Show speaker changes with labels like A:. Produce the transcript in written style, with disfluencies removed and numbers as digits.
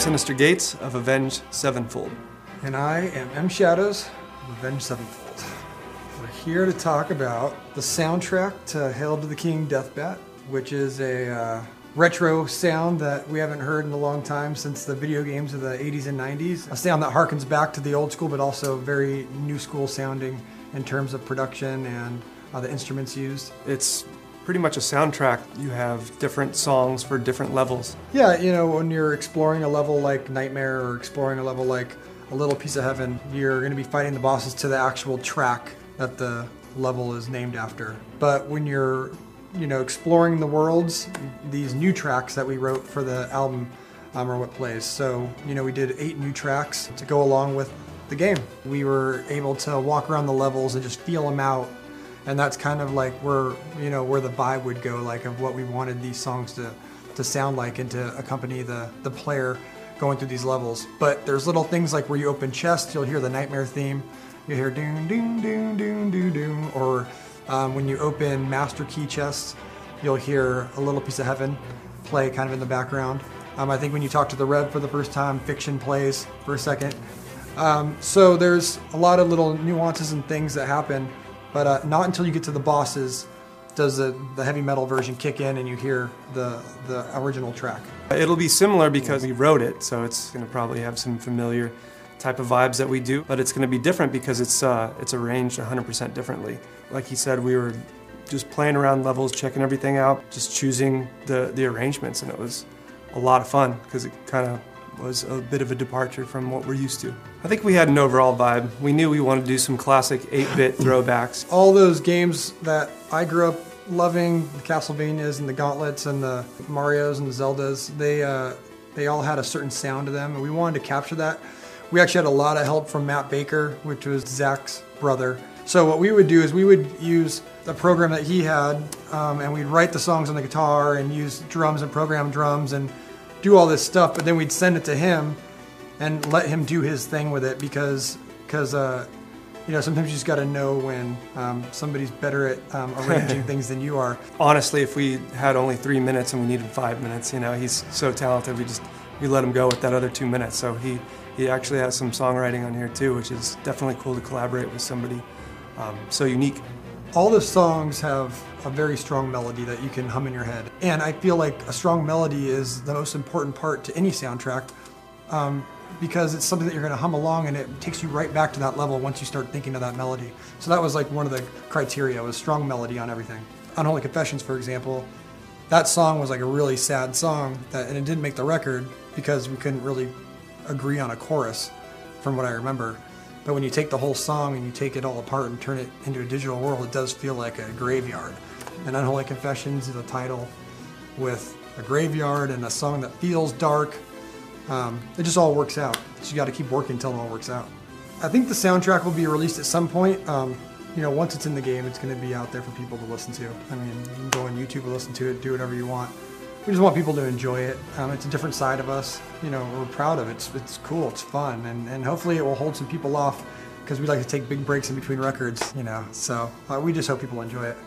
A: Synyster Gates of Avenged Sevenfold.
B: And I am M. Shadows of Avenged Sevenfold. We're here to talk about the soundtrack to Hail to the King Deathbat, which is a retro sound that we haven't heard in a long time since the video games of the 80s and 90s. A sound that harkens back to the old school, but also very new school sounding in terms of production and the instruments used. It's
A: Pretty much a soundtrack. You have different songs for different levels.
B: Yeah, you know, when you're exploring a level like Nightmare or exploring a level like A Little Piece of Heaven, you're going to be fighting the bosses to the actual track that the level is named after. But when you're, you know, exploring the worlds, these new tracks that we wrote for the album are what plays. So, you know, we did 8 new tracks to go along with the game. We were able to walk around the levels and just feel them out. And that's kind of like where, you know, where the vibe would go, like of what we wanted these songs to sound like and to accompany the player going through these levels. But there's little things like where you open chests, you'll hear the Nightmare theme. You hear doom, doom, doom, doom, doom, doom. Or when you open Master Key chests, you'll hear A Little Piece of Heaven play kind of in the background. I think when you talk to the Rev for the first time, Fiction plays for a second. So there's a lot of little nuances and things that happen. But not until you get to the bosses does the heavy metal version kick in and you hear the original track.
A: It'll be similar because we wrote it, so it's going to probably have some familiar type of vibes that we do. But it's going to be different because it's arranged 100% differently. Like he said, we were just playing around levels, checking everything out, just choosing the arrangements, and it was a lot of fun because it kind of was a bit of a departure from what we're used to. I think we had an overall vibe. We knew we wanted to do some classic 8-bit throwbacks.
B: All those games that I grew up loving, the Castlevanias and the Gauntlets and the Marios and the Zeldas, they all had a certain sound to them, and we wanted to capture that. We actually had a lot of help from Matt Baker, which was Zach's brother. So what we would do is we would use the program that he had, and we'd write the songs on the guitar and use drums and program drums and do all this stuff, but then we'd send it to him and let him do his thing with it because you know, sometimes you just got to know when somebody's better at arranging things than you are.
A: Honestly, if we had only 3 minutes and we needed 5 minutes, you know, he's so talented, we let him go with that other 2 minutes. So he actually has some songwriting on here too, which is definitely cool to collaborate with somebody so unique.
B: All the songs have a very strong melody that you can hum in your head. And I feel like a strong melody is the most important part to any soundtrack because it's something that you're going to hum along and it takes you right back to that level once you start thinking of that melody. So that was like one of the criteria, was strong melody on everything. Unholy Confessions, for example, that song was like a really sad song and it didn't make the record because we couldn't really agree on a chorus from what I remember. But when you take the whole song and you take it all apart and turn it into a digital world, it does feel like a graveyard. And Unholy Confessions is a title with a graveyard and a song that feels dark. It just all works out. So you got to keep working until it all works out. I think the soundtrack will be released at some point. You know, once it's in the game, it's going to be out there for people to listen to. I mean, you can go on YouTube and listen to it, do whatever you want. We just want people to enjoy it. It's a different side of us. You know, we're proud of it. It's cool, it's fun, and hopefully it will hold some people off because we like to take big breaks in between records, you know. So we just hope people enjoy it.